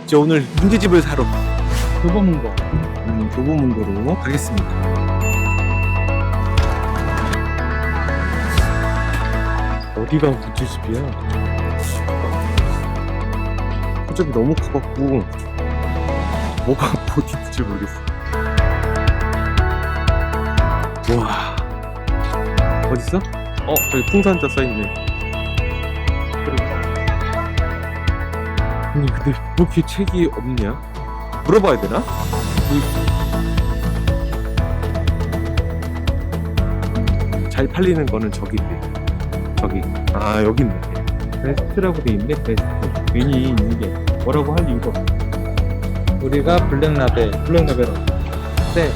저 오늘 문제집을 사러 교보문고. 교보문고로 가겠습니다. 어디가 문제집이야? 표정이 너무 커갖고 뭐가 어디인지 모르겠어. 와, 어딨어? 저기 풍산자 써있네. 아니 근데 왜 이렇게 책이 없냐? 물어봐야 되나? 잘 팔리는 거는 저기인데. 저기. 아, 여기 있네. 베스트라고 돼 있네. 베스트. 괜히 이게 뭐라고 할 이유가 없어. 우리가 블랙라벨로. 네.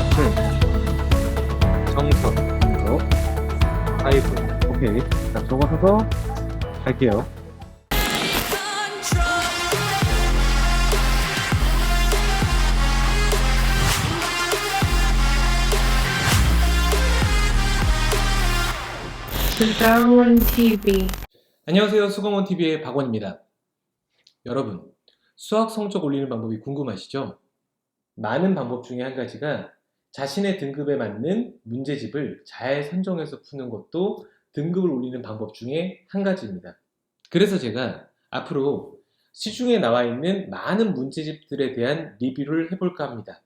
정석. 바이블. 오케이. 자, 저거 사서 갈게요. 수강원 TV. 안녕하세요. 수강원TV의 박원입니다. 여러분, 수학 성적 올리는 방법이 궁금하시죠? 많은 방법 중에 한 가지가 자신의 등급에 맞는 문제집을 잘 선정해서 푸는 것도 등급을 올리는 방법 중에 한 가지입니다. 그래서 제가 앞으로 시중에 나와 있는 많은 문제집들에 대한 리뷰를 해볼까 합니다.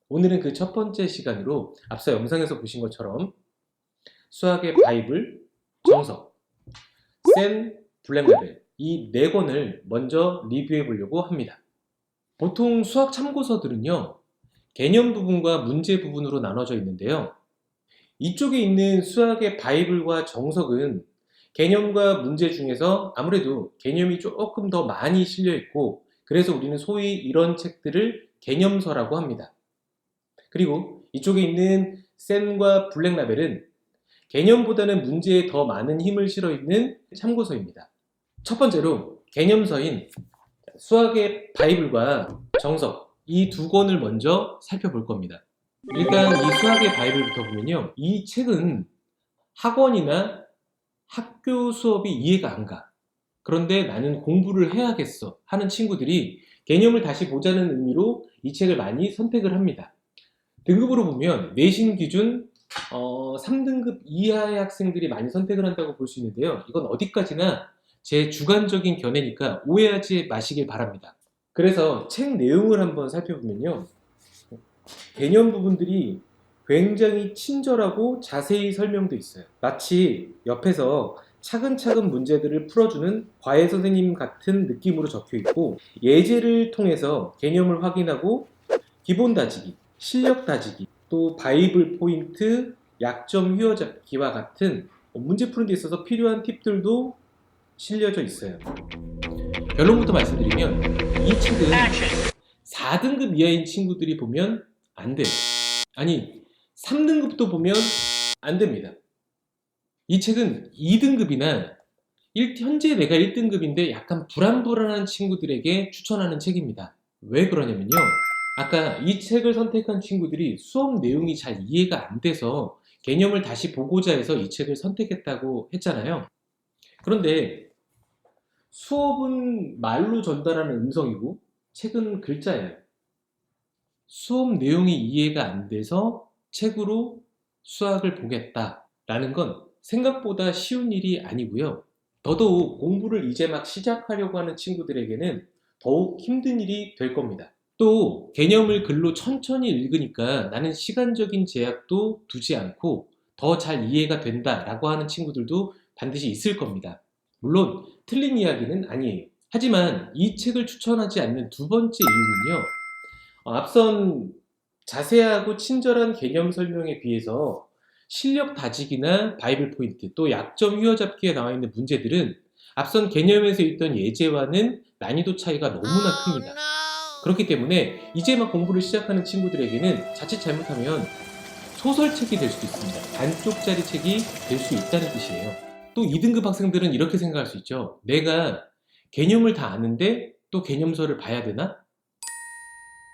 오늘은 그 첫 번째 시간으로 앞서 영상에서 보신 것처럼 수학의 바이블, 정석, 센, 블랙라벨 이 4권을 먼저 리뷰해 보려고 합니다. 보통 수학 참고서들은요, 개념 부분과 문제 부분으로 나눠져 있는데요. 이쪽에 있는 수학의 바이블과 정석은 개념과 문제 중에서 아무래도 개념이 조금 더 많이 실려 있고, 그래서 우리는 소위 이런 책들을 개념서라고 합니다. 그리고 이쪽에 있는 센과 블랙라벨은 개념보다는 문제에 더 많은 힘을 실어 있는 참고서입니다. 첫 번째로 개념서인 수학의 바이블과 정석 이 2권을 먼저 살펴볼 겁니다. 일단 이 수학의 바이블부터 보면요, 이 책은 학원이나 학교 수업이 이해가 안 가, 그런데 나는 공부를 해야겠어 하는 친구들이 개념을 다시 보자는 의미로 이 책을 많이 선택을 합니다. 등급으로 보면 내신 기준 3등급 이하의 학생들이 많이 선택을 한다고 볼 수 있는데요. 이건 어디까지나 제 주관적인 견해니까 오해하지 마시길 바랍니다. 그래서 책 내용을 한번 살펴보면요, 개념 부분들이 굉장히 친절하고 자세히 설명돼 있어요. 마치 옆에서 차근차근 문제들을 풀어주는 과외 선생님 같은 느낌으로 적혀 있고, 예제를 통해서 개념을 확인하고 기본 다지기, 실력 다지기, 또 바이블 포인트, 약점 휘어잡기와 같은 문제 푸는 데 있어서 필요한 팁들도 실려져 있어요. 결론부터 말씀드리면 이 책은 4등급 이하인 친구들이 보면 안 돼요. 아니, 3등급도 보면 안 됩니다. 이 책은 2등급이나 현재 내가 1등급인데 약간 불안불안한 친구들에게 추천하는 책입니다. 왜 그러냐면요, 아까 이 책을 선택한 친구들이 수업 내용이 잘 이해가 안 돼서 개념을 다시 보고자 해서 이 책을 선택했다고 했잖아요. 그런데 수업은 말로 전달하는 음성이고 책은 글자예요. 수업 내용이 이해가 안 돼서 책으로 수학을 보겠다라는 건 생각보다 쉬운 일이 아니고요. 더더욱 공부를 이제 막 시작하려고 하는 친구들에게는 더욱 힘든 일이 될 겁니다. 또 개념을 글로 천천히 읽으니까 나는 시간적인 제약도 두지 않고 더 잘 이해가 된다라고 하는 친구들도 반드시 있을 겁니다. 물론 틀린 이야기는 아니에요. 하지만 이 책을 추천하지 않는 두 번째 이유는요, 앞선 자세하고 친절한 개념 설명에 비해서 실력 다지기나 바이블 포인트, 또 약점 휘어잡기에 나와 있는 문제들은 앞선 개념에서 있던 예제와는 난이도 차이가 너무나 큽니다. 그렇기 때문에 이제 막 공부를 시작하는 친구들에게는 자칫 잘못하면 소설책이 될 수도 있습니다. 반쪽짜리 책이 될 수 있다는 뜻이에요. 또 2등급 학생들은 이렇게 생각할 수 있죠. 내가 개념을 다 아는데 또 개념서를 봐야 되나?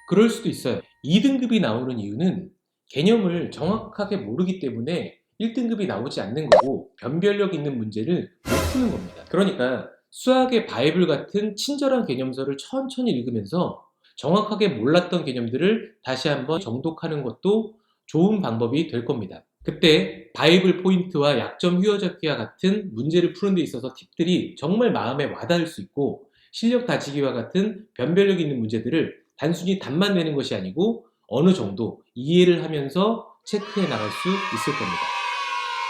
그럴 수도 있어요. 2등급이 나오는 이유는 개념을 정확하게 모르기 때문에 1등급이 나오지 않는 거고, 변별력 있는 문제를 못 푸는 겁니다. 그러니까 수학의 바이블 같은 친절한 개념서를 천천히 읽으면서 정확하게 몰랐던 개념들을 다시 한번 정독하는 것도 좋은 방법이 될 겁니다. 그때 바이블 포인트와 약점 휘어잡기와 같은 문제를 푸는 데 있어서 팁들이 정말 마음에 와닿을 수 있고, 실력 다지기와 같은 변별력 있는 문제들을 단순히 답만 내는 것이 아니고 어느 정도 이해를 하면서 체크해 나갈 수 있을 겁니다.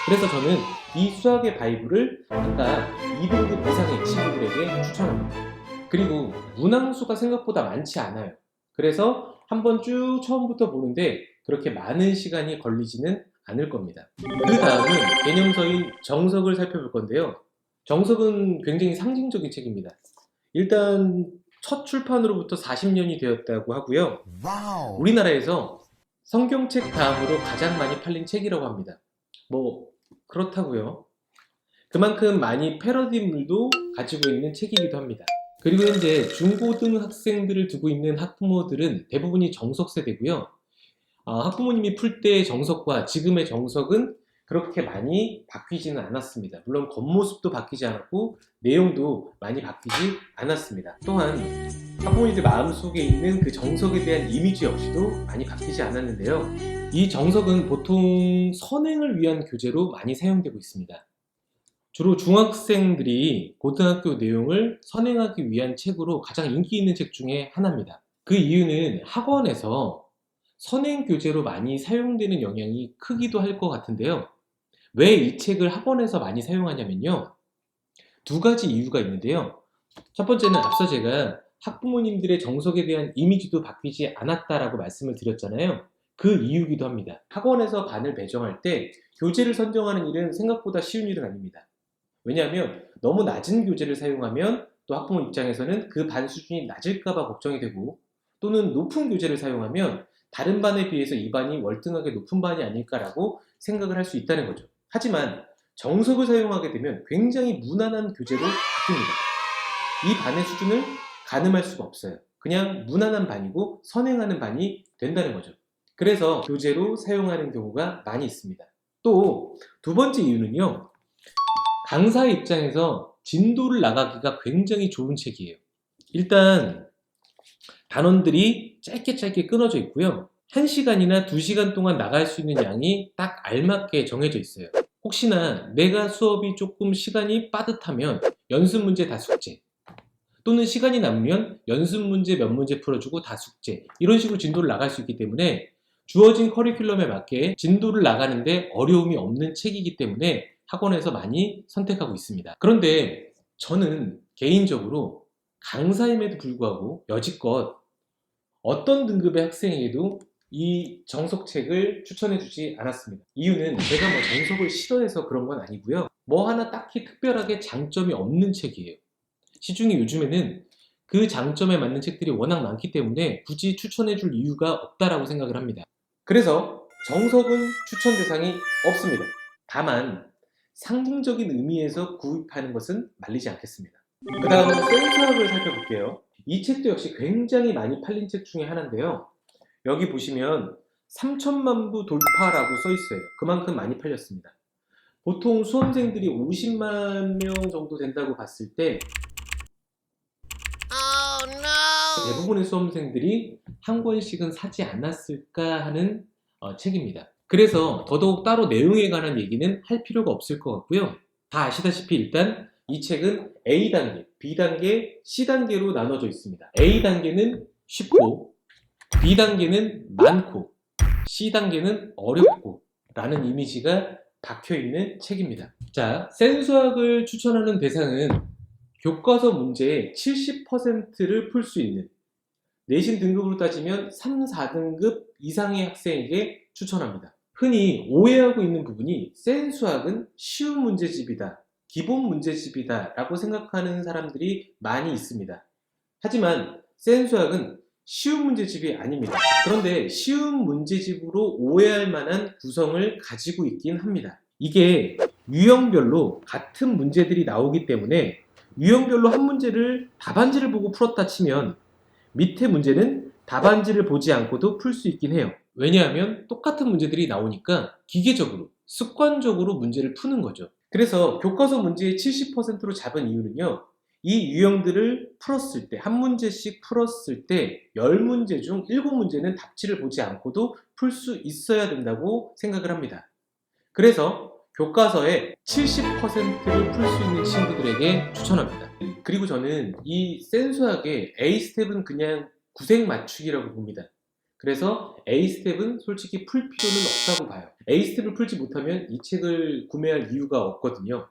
그래서 저는 이 수학의 바이블을 아까 2등급 이상의 친구들에게 추천합니다. 그리고 문항수가 생각보다 많지 않아요. 그래서 한번 쭉 처음부터 보는데 그렇게 많은 시간이 걸리지는 않을 겁니다. 그 다음은 개념서인 정석을 살펴볼 건데요. 정석은 굉장히 상징적인 책입니다. 일단 첫 출판으로부터 40년이 되었다고 하고요. 우리나라에서 성경책 다음으로 가장 많이 팔린 책이라고 합니다. 뭐 그렇다고요. 그만큼 많이 패러디물도 가지고 있는 책이기도 합니다. 그리고 현재 중고등 학생들을 두고 있는 학부모들은 대부분이 정석 세대고요. 학부모님이 풀 때 정석과 지금의 정석은 그렇게 많이 바뀌지는 않았습니다. 물론 겉모습도 바뀌지 않았고 내용도 많이 바뀌지 않았습니다. 또한 학부모님들 마음속에 있는 그 정석에 대한 이미지 역시도 많이 바뀌지 않았는데요. 이 정석은 보통 선행을 위한 교재로 많이 사용되고 있습니다. 주로 중학생들이 고등학교 내용을 선행하기 위한 책으로 가장 인기 있는 책 중에 하나입니다. 그 이유는 학원에서 선행 교재로 많이 사용되는 영향이 크기도 할 것 같은데요. 왜 이 책을 학원에서 많이 사용하냐면요. 두 가지 이유가 있는데요. 첫 번째는 앞서 제가 학부모님들의 정석에 대한 이미지도 바뀌지 않았다라고 말씀을 드렸잖아요. 그 이유이기도 합니다. 학원에서 반을 배정할 때 교재를 선정하는 일은 생각보다 쉬운 일은 아닙니다. 왜냐하면 너무 낮은 교재를 사용하면 또 학부모 입장에서는 그 반 수준이 낮을까봐 걱정이 되고, 또는 높은 교재를 사용하면 다른 반에 비해서 이 반이 월등하게 높은 반이 아닐까라고 생각을 할 수 있다는 거죠. 하지만 정석을 사용하게 되면 굉장히 무난한 교재로 바뀝니다. 이 반의 수준을 가늠할 수가 없어요. 그냥 무난한 반이고 선행하는 반이 된다는 거죠. 그래서 교재로 사용하는 경우가 많이 있습니다. 또 두 번째 이유는요. 강사의 입장에서 진도를 나가기가 굉장히 좋은 책이에요. 일단 단원들이 짧게 끊어져 있고요. 1시간이나 2시간 동안 나갈 수 있는 양이 딱 알맞게 정해져 있어요. 혹시나 내가 수업이 조금 시간이 빠듯하면 연습 문제 다 숙제, 또는 시간이 남으면 연습 문제 몇 문제 풀어주고 다 숙제, 이런 식으로 진도를 나갈 수 있기 때문에 주어진 커리큘럼에 맞게 진도를 나가는데 어려움이 없는 책이기 때문에 학원에서 많이 선택하고 있습니다. 그런데 저는 개인적으로 강사임에도 불구하고 여지껏 어떤 등급의 학생에게도 이 정석책을 추천해주지 않았습니다. 이유는 제가 뭐 정석을 싫어해서 그런 건 아니고요. 뭐 하나 딱히 특별하게 장점이 없는 책이에요. 시중에 요즘에는 그 장점에 맞는 책들이 워낙 많기 때문에 굳이 추천해줄 이유가 없다라고 생각을 합니다. 그래서 정석은 추천 대상이 없습니다. 다만 상징적인 의미에서 구입하는 것은 말리지 않겠습니다. 그 다음은 센수학을 살펴볼게요. 이 책도 역시 굉장히 많이 팔린 책 중에 하나인데요. 여기 보시면 3천만 부 돌파라고 써 있어요. 그만큼 많이 팔렸습니다. 보통 수험생들이 50만 명 정도 된다고 봤을 때 대부분의 수험생들이 한 권씩은 사지 않았을까 하는 책입니다. 그래서 더더욱 따로 내용에 관한 얘기는 할 필요가 없을 것 같고요. 다 아시다시피 일단 이 책은 A단계, B단계, C단계로 나눠져 있습니다. A단계는 쉽고, B단계는 많고, C단계는 어렵고 라는 이미지가 박혀있는 책입니다. 자, 센수학을 추천하는 대상은 교과서 문제의 70%를 풀 수 있는, 내신 등급으로 따지면 3, 4등급 이상의 학생에게 추천합니다. 흔히 오해하고 있는 부분이 센수학은 쉬운 문제집이다, 기본 문제집이다 라고 생각하는 사람들이 많이 있습니다. 하지만 센수학은 쉬운 문제집이 아닙니다. 그런데 쉬운 문제집으로 오해할 만한 구성을 가지고 있긴 합니다. 이게 유형별로 같은 문제들이 나오기 때문에 유형별로 한 문제를 답안지를 보고 풀었다 치면 밑에 문제는 답안지를 보지 않고도 풀 수 있긴 해요. 왜냐하면 똑같은 문제들이 나오니까 기계적으로, 습관적으로 문제를 푸는 거죠. 그래서 교과서 문제의 70%로 잡은 이유는요, 이 유형들을 풀었을 때, 한 문제씩 풀었을 때 10문제 중 7문제는 답지를 보지 않고도 풀 수 있어야 된다고 생각을 합니다. 그래서 교과서의 70%를 풀 수 있는 친구들에게 추천합니다. 그리고 저는 이 센수학의 A스텝은 그냥 구색 맞추기라고 봅니다. 그래서 A스텝은 솔직히 풀 필요는 없다고 봐요. A스텝을 풀지 못하면 이 책을 구매할 이유가 없거든요.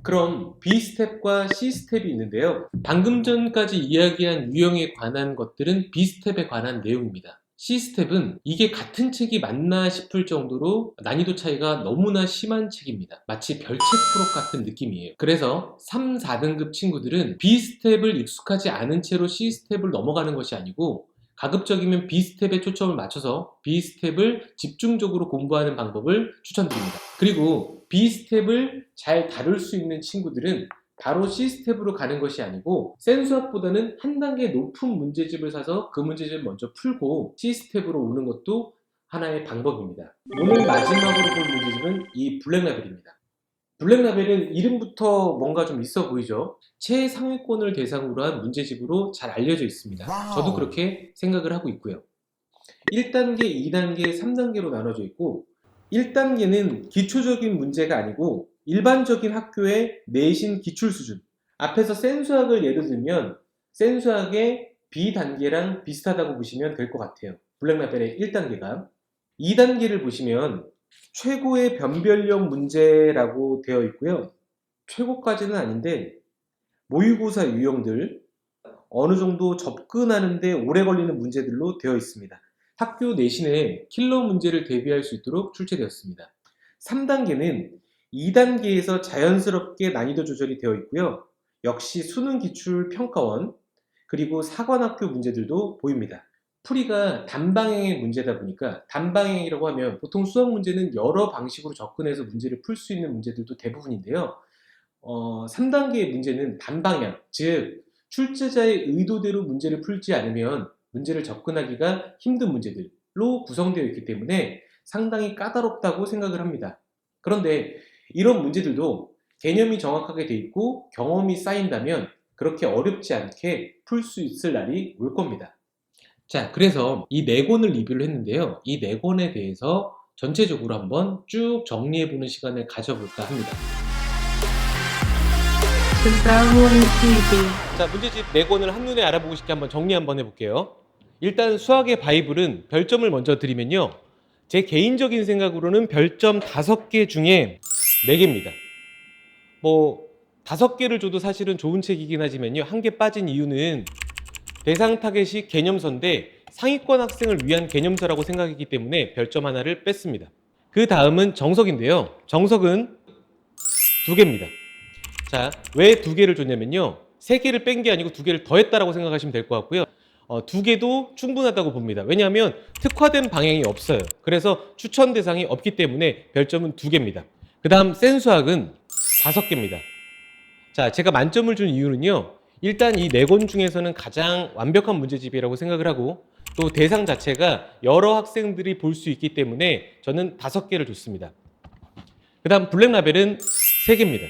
그럼 B스텝과 C스텝이 있는데요. 방금 전까지 이야기한 유형에 관한 것들은 B스텝에 관한 내용입니다. C스텝은 이게 같은 책이 맞나 싶을 정도로 난이도 차이가 너무나 심한 책입니다. 마치 별책 프로 같은 느낌이에요. 그래서 3, 4등급 친구들은 B스텝을 익숙하지 않은 채로 C스텝을 넘어가는 것이 아니고 가급적이면 B스텝에 초점을 맞춰서 B스텝을 집중적으로 공부하는 방법을 추천드립니다. 그리고 B스텝을 잘 다룰 수 있는 친구들은 바로 C스텝으로 가는 것이 아니고 센수학보다는 한 단계 높은 문제집을 사서 그 문제집을 먼저 풀고 C스텝으로 오는 것도 하나의 방법입니다. 오늘 마지막으로 볼 문제집은 이 블랙라벨입니다. 블랙라벨은 이름부터 뭔가 좀 있어 보이죠? 최상위권을 대상으로 한 문제집으로 잘 알려져 있습니다. 저도 그렇게 생각을 하고 있고요. 1단계, 2단계, 3단계로 나눠져 있고 1단계는 기초적인 문제가 아니고 일반적인 학교의 내신 기출 수준. 앞에서 센수학을 예를 들면 센수학의 B단계랑 비슷하다고 보시면 될 것 같아요. 블랙라벨의 1단계가. 2단계를 보시면 최고의 변별력 문제라고 되어 있고요. 최고까지는 아닌데 모의고사 유형들 어느 정도 접근하는데 오래 걸리는 문제들로 되어 있습니다. 학교 내신에 킬러 문제를 대비할 수 있도록 출제되었습니다. 3단계는 2단계에서 자연스럽게 난이도 조절이 되어 있고요. 역시 수능 기출 평가원 그리고 사관학교 문제들도 보입니다. 풀이가 단방향의 문제다 보니까 단방향이라고 하면 보통 수학 문제는 여러 방식으로 접근해서 문제를 풀 수 있는 문제들도 대부분인데요. 3단계의 문제는 단방향, 즉 출제자의 의도대로 문제를 풀지 않으면 문제를 접근하기가 힘든 문제들로 구성되어 있기 때문에 상당히 까다롭다고 생각을 합니다. 그런데 이런 문제들도 개념이 정확하게 돼 있고 경험이 쌓인다면 그렇게 어렵지 않게 풀 수 있을 날이 올 겁니다. 자, 그래서 이 4권을 리뷰를 했는데요. 이 4권에 대해서 전체적으로 한번 쭉 정리해보는 시간을 가져볼까 합니다. Sabawon TV. 자, 문제집 4권을 한눈에 알아보고 싶게 한번 정리 한번 해볼게요. 일단 수학의 바이블은 별점을 먼저 드리면요. 제 개인적인 생각으로는 별점 5개 중에 4개입니다. 뭐 5개를 줘도 사실은 좋은 책이긴 하지만요. 1개 빠진 이유는 대상 타겟이 개념서인데 상위권 학생을 위한 개념서라고 생각했기 때문에 별점 하나를 뺐습니다. 그 다음은 정석인데요. 정석은 2개입니다. 자, 왜 2개를 줬냐면요. 3개를 뺀 게 아니고 2개를 더했다라고 생각하시면 될 것 같고요. 2개도 충분하다고 봅니다. 왜냐하면 특화된 방향이 없어요. 그래서 추천 대상이 없기 때문에 별점은 2개입니다. 그 다음 센수학은 5개입니다. 자, 제가 만점을 준 이유는요. 일단 이 4권 중에서는 가장 완벽한 문제집이라고 생각을 하고 또 대상 자체가 여러 학생들이 볼 수 있기 때문에 저는 5개를 줬습니다. 그 다음 블랙라벨은 3개입니다.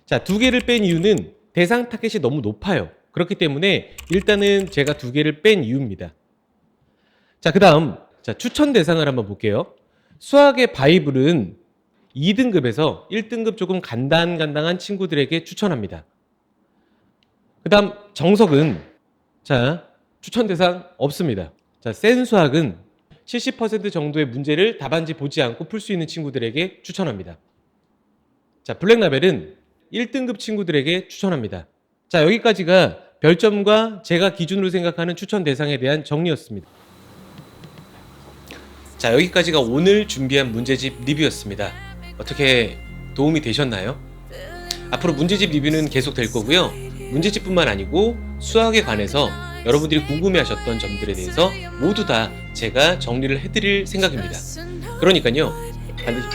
자, 2개를 뺀 이유는 대상 타겟이 너무 높아요. 그렇기 때문에 일단은 제가 2개를 뺀 이유입니다. 자, 그 다음 추천 대상을 한번 볼게요. 수학의 바이블은 2등급에서 1등급 조금 간당한 친구들에게 추천합니다. 그 다음 정석은 추천 대상 없습니다. 자, 센수학은 70% 정도의 문제를 답안지 보지 않고 풀 수 있는 친구들에게 추천합니다. 자, 블랙라벨은 1등급 친구들에게 추천합니다. 자, 여기까지가 별점과 제가 기준으로 생각하는 추천 대상에 대한 정리였습니다. 자, 여기까지가 오늘 준비한 문제집 리뷰였습니다. 어떻게 도움이 되셨나요? 앞으로 문제집 리뷰는 계속 될 거고요. 문제집뿐만 아니고 수학에 관해서 여러분들이 궁금해하셨던 점들에 대해서 모두 다 제가 정리를 해드릴 생각입니다. 그러니까요, 반드시